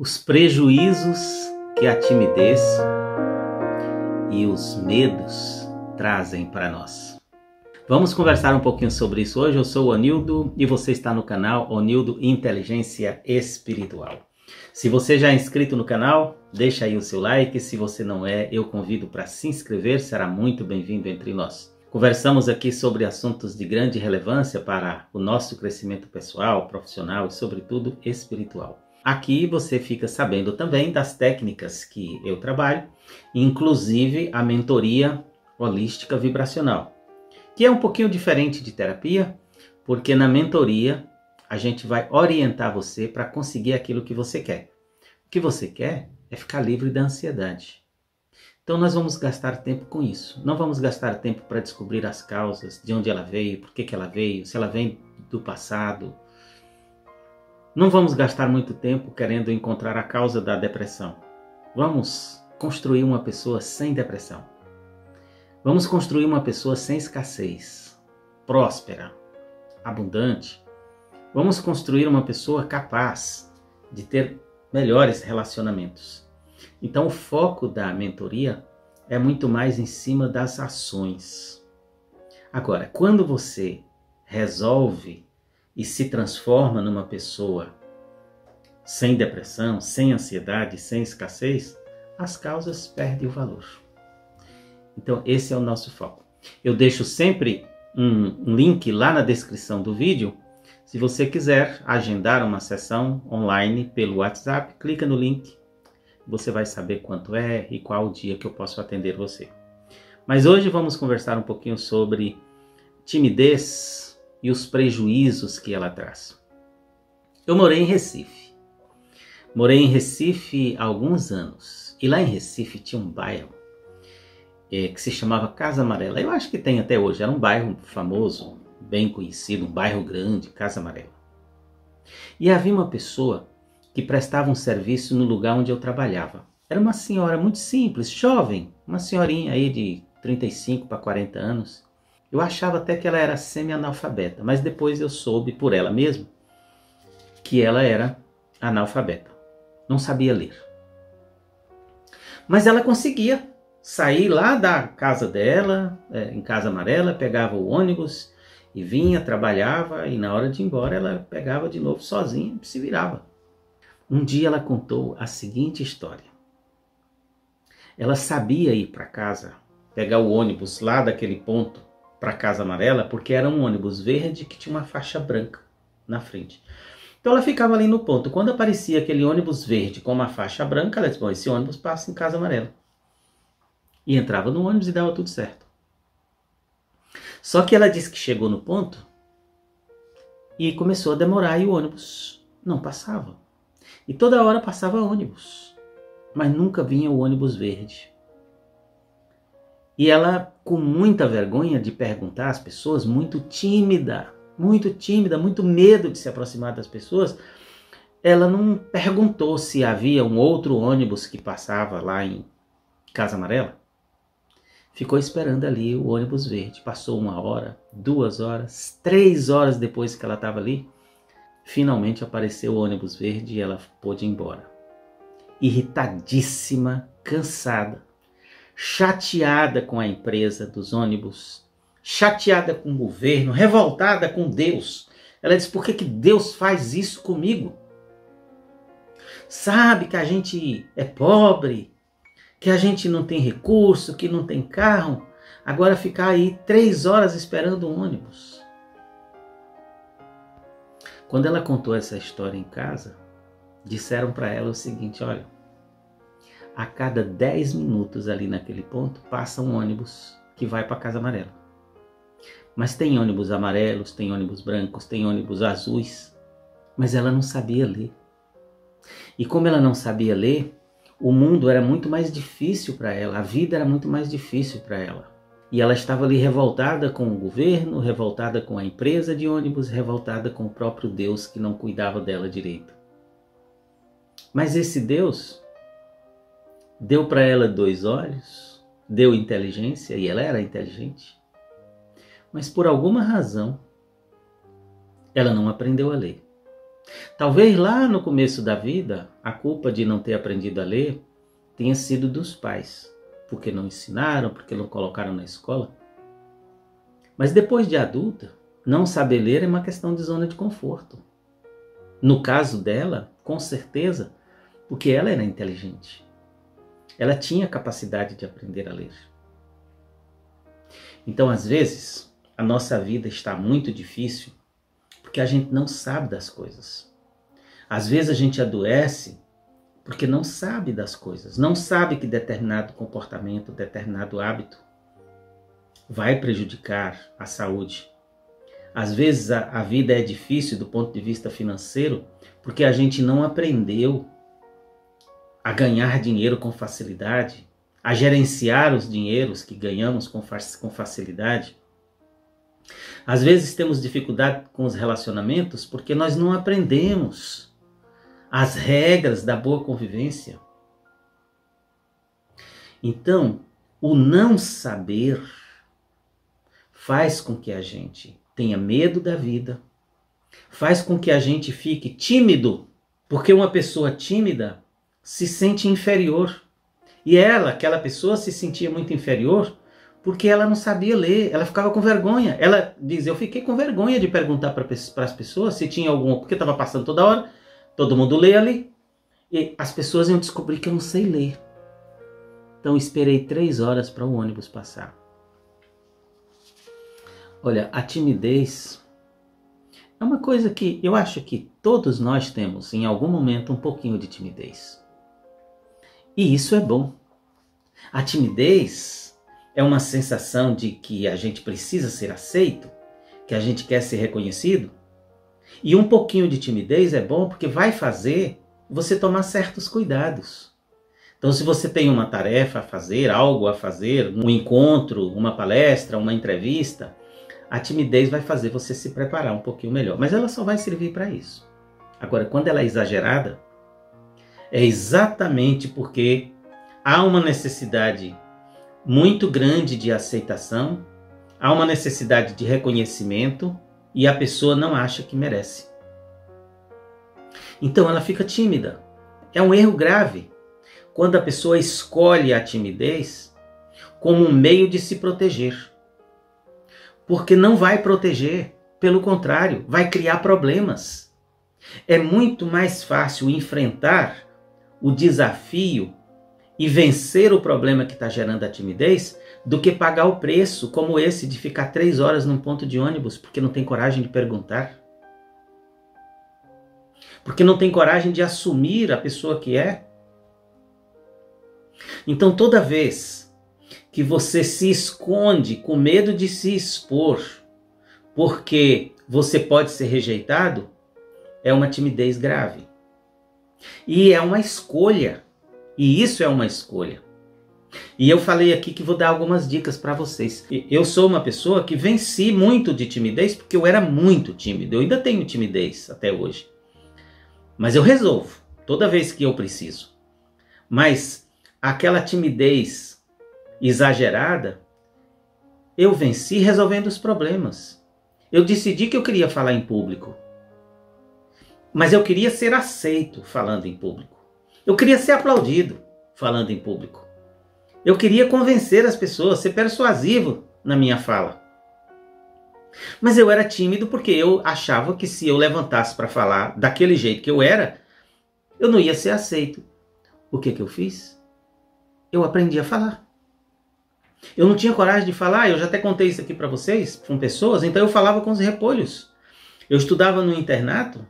Os prejuízos que a timidez e os medos trazem para nós. Vamos conversar um pouquinho sobre isso hoje. Eu sou o Onildo e você está no canal Onildo Inteligência Espiritual. Se você já é inscrito no canal, deixa aí o seu like. Se você não é, eu convido para se inscrever, será muito bem-vindo entre nós. Conversamos aqui sobre assuntos de grande relevância para o nosso crescimento pessoal, profissional e, sobretudo, espiritual. Aqui você fica sabendo também das técnicas que eu trabalho, inclusive a mentoria holística vibracional, que é um pouquinho diferente de terapia, porque na mentoria a gente vai orientar você para conseguir aquilo que você quer. O que você quer é ficar livre da ansiedade. Então nós vamos gastar tempo com isso. Não vamos gastar tempo para descobrir as causas, de onde ela veio, por que ela veio, se ela vem do passado. Não vamos gastar muito tempo querendo encontrar a causa da depressão. Vamos construir uma pessoa sem depressão. Vamos construir uma pessoa sem escassez, próspera, abundante. Vamos construir uma pessoa capaz de ter melhores relacionamentos. Então o foco da mentoria é muito mais em cima das ações. Agora, quando você resolve e se transforma numa pessoa sem depressão, sem ansiedade, sem escassez, as causas perdem o valor. Então esse é o nosso foco. Eu deixo sempre um link lá na descrição do vídeo. Se você quiser agendar uma sessão online pelo WhatsApp, clica no link. Você vai saber quanto é e qual o dia que eu posso atender você. Mas hoje vamos conversar um pouquinho sobre timidez e os prejuízos que ela traz. Eu morei em Recife. Morei em Recife há alguns anos. E lá em Recife tinha um bairro que se chamava Casa Amarela. Eu acho que tem até hoje. Era um bairro famoso, bem conhecido, um bairro grande, Casa Amarela. E havia uma pessoa que prestava um serviço no lugar onde eu trabalhava. Era uma senhora muito simples, jovem, uma senhorinha aí de 35 para 40 anos. Eu achava até que ela era semi-analfabeta, mas depois eu soube por ela mesma que ela era analfabeta. Não sabia ler. Mas ela conseguia sair lá da casa dela, em Casa Amarela, pegava o ônibus e vinha, trabalhava, e na hora de ir embora ela pegava de novo sozinha e se virava. Um dia ela contou a seguinte história. Ela sabia ir para casa, pegar o ônibus lá daquele ponto para Casa Amarela, porque era um ônibus verde que tinha uma faixa branca na frente. Então ela ficava ali no ponto. Quando aparecia aquele ônibus verde com uma faixa branca, ela disse, bom, esse ônibus passa em Casa Amarela. E entrava no ônibus e dava tudo certo. Só que ela disse que chegou no ponto e começou a demorar e o ônibus não passava. E toda hora passava ônibus, mas nunca vinha o ônibus verde. E ela, com muita vergonha de perguntar às pessoas, muito tímida, muito medo de se aproximar das pessoas, ela não perguntou se havia um outro ônibus que passava lá em Casa Amarela. Ficou esperando ali o ônibus verde. Passou 1 hora, 2 horas, 3 horas depois que ela estava ali. Finalmente apareceu o ônibus verde e ela pôde ir embora. Irritadíssima, cansada, chateada com a empresa dos ônibus, chateada com o governo, revoltada com Deus. Ela disse, por que Deus faz isso comigo? Sabe que a gente é pobre, que a gente não tem recurso, que não tem carro, agora ficar aí 3 horas esperando o ônibus. Quando ela contou essa história em casa, disseram para ela o seguinte, olha, a cada 10 minutos ali naquele ponto, passa um ônibus que vai para Casa Amarela. Mas tem ônibus amarelos, tem ônibus brancos, tem ônibus azuis, mas ela não sabia ler. E como ela não sabia ler, o mundo era muito mais difícil para ela, a vida era muito mais difícil para ela. E ela estava ali revoltada com o governo, revoltada com a empresa de ônibus, revoltada com o próprio Deus que não cuidava dela direito. Mas esse Deus deu para ela 2 olhos, deu inteligência, e ela era inteligente. Mas por alguma razão, ela não aprendeu a ler. Talvez lá no começo da vida, a culpa de não ter aprendido a ler tenha sido dos pais, porque não ensinaram, porque não colocaram na escola. Mas depois de adulta, não saber ler é uma questão de zona de conforto. No caso dela, com certeza, porque ela era inteligente. Ela tinha capacidade de aprender a ler. Então, às vezes, a nossa vida está muito difícil porque a gente não sabe das coisas. Às vezes a gente adoece porque não sabe das coisas, não sabe que determinado comportamento, determinado hábito vai prejudicar a saúde. Às vezes a vida é difícil do ponto de vista financeiro porque a gente não aprendeu a ganhar dinheiro com facilidade, a gerenciar os dinheiros que ganhamos com facilidade. Às vezes temos dificuldade com os relacionamentos porque nós não aprendemos as regras da boa convivência. Então, o não saber faz com que a gente tenha medo da vida, faz com que a gente fique tímido, porque uma pessoa tímida se sente inferior. E ela, aquela pessoa, se sentia muito inferior porque ela não sabia ler, ela ficava com vergonha. Ela diz, eu fiquei com vergonha de perguntar para as pessoas se tinha algum, porque estava passando toda hora, todo mundo lê ali, e as pessoas iam descobrir que eu não sei ler. Então esperei 3 horas para o ônibus passar. Olha, a timidez é uma coisa que eu acho que todos nós temos em algum momento um pouquinho de timidez. E isso é bom. A timidez é uma sensação de que a gente precisa ser aceito, que a gente quer ser reconhecido. E um pouquinho de timidez é bom porque vai fazer você tomar certos cuidados. Então, se você tem uma tarefa a fazer, algo a fazer, um encontro, uma palestra, uma entrevista, a timidez vai fazer você se preparar um pouquinho melhor. Mas ela só vai servir para isso. Agora, quando ela é exagerada, é exatamente porque há uma necessidade muito grande de aceitação, há uma necessidade de reconhecimento e a pessoa não acha que merece. Então ela fica tímida. É um erro grave quando a pessoa escolhe a timidez como um meio de se proteger. Porque não vai proteger, pelo contrário, vai criar problemas. É muito mais fácil enfrentar o desafio e vencer o problema que está gerando a timidez do que pagar o preço como esse de ficar 3 horas num ponto de ônibus porque não tem coragem de perguntar. Porque não tem coragem de assumir a pessoa que é. Então toda vez que você se esconde com medo de se expor porque você pode ser rejeitado, é uma timidez grave. E é uma escolha. E isso é uma escolha. E eu falei aqui que vou dar algumas dicas para vocês. Eu sou uma pessoa que venci muito de timidez porque eu era muito tímido. Eu ainda tenho timidez até hoje. Mas eu resolvo toda vez que eu preciso. Mas aquela timidez exagerada, eu venci resolvendo os problemas. Eu decidi que eu queria falar em público. Mas eu queria ser aceito falando em público. Eu queria ser aplaudido falando em público. Eu queria convencer as pessoas, ser persuasivo na minha fala. Mas eu era tímido porque eu achava que se eu levantasse para falar daquele jeito que eu era, eu não ia ser aceito. O que eu fiz? Eu aprendi a falar. Eu não tinha coragem de falar, eu já até contei isso aqui para vocês, com pessoas, então eu falava com os repolhos. Eu estudava no internato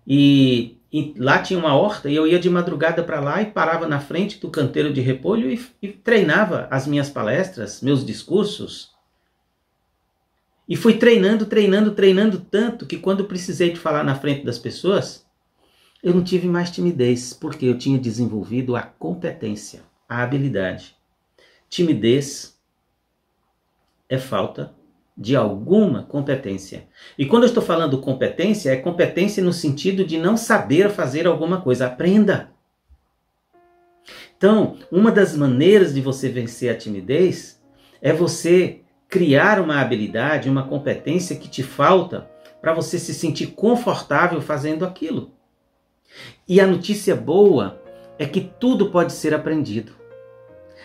e lá tinha uma horta e eu ia de madrugada para lá e parava na frente do canteiro de repolho e treinava as minhas palestras, meus discursos. E fui treinando tanto que quando precisei de falar na frente das pessoas, eu não tive mais timidez, porque eu tinha desenvolvido a competência, a habilidade. Timidez é falta de alguma competência. E quando eu estou falando competência, é competência no sentido de não saber fazer alguma coisa. Aprenda! Então, uma das maneiras de você vencer a timidez é você criar uma habilidade, uma competência que te falta para você se sentir confortável fazendo aquilo. E a notícia boa é que tudo pode ser aprendido.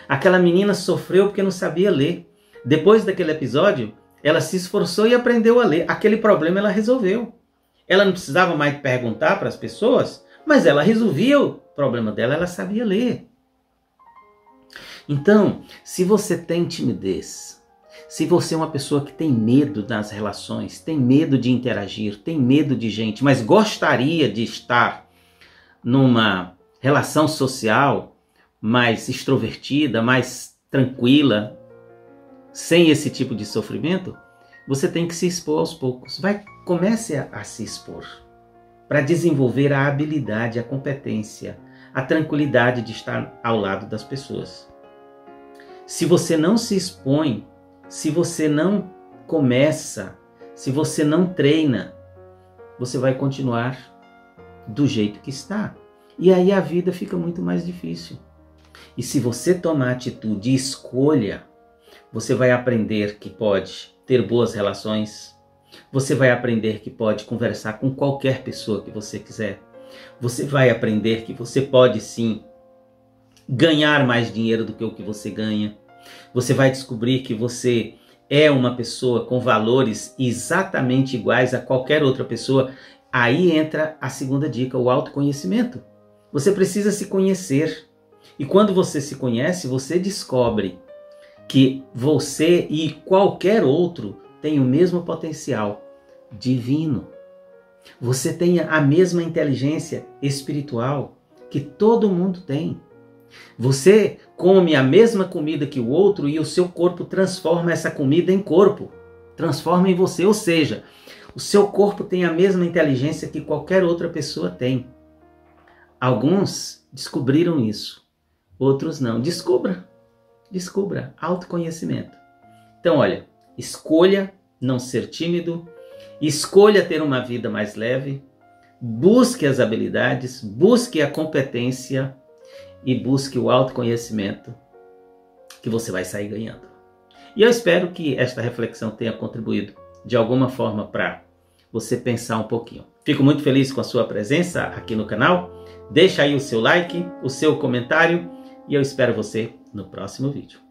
Aquela menina sofreu porque não sabia ler. Depois daquele episódio, ela se esforçou e aprendeu a ler. Aquele problema ela resolveu. Ela não precisava mais perguntar para as pessoas, mas ela resolvia o problema dela, ela sabia ler. Então, se você tem timidez, se você é uma pessoa que tem medo das relações, tem medo de interagir, tem medo de gente, mas gostaria de estar numa relação social mais extrovertida, mais tranquila, sem esse tipo de sofrimento, você tem que se expor aos poucos. Comece a se expor para desenvolver a habilidade, a competência, a tranquilidade de estar ao lado das pessoas. Se você não se expõe, se você não começa, se você não treina, você vai continuar do jeito que está. E aí a vida fica muito mais difícil. E se você tomar atitude e escolha, você vai aprender que pode ter boas relações, você vai aprender que pode conversar com qualquer pessoa que você quiser, você vai aprender que você pode sim ganhar mais dinheiro do que o que você ganha, você vai descobrir que você é uma pessoa com valores exatamente iguais a qualquer outra pessoa. Aí entra a segunda dica, o autoconhecimento. Você precisa se conhecer. E quando você se conhece, você descobre que você e qualquer outro tem o mesmo potencial divino. Você tem a mesma inteligência espiritual que todo mundo tem. Você come a mesma comida que o outro e o seu corpo transforma essa comida em corpo. Transforma em você, ou seja, o seu corpo tem a mesma inteligência que qualquer outra pessoa tem. Alguns descobriram isso, outros não. Descubra autoconhecimento. Então, olha, escolha não ser tímido, escolha ter uma vida mais leve, busque as habilidades, busque a competência e busque o autoconhecimento que você vai sair ganhando. E eu espero que esta reflexão tenha contribuído de alguma forma para você pensar um pouquinho. Fico muito feliz com a sua presença aqui no canal. Deixa aí o seu like, o seu comentário e eu espero você no próximo vídeo.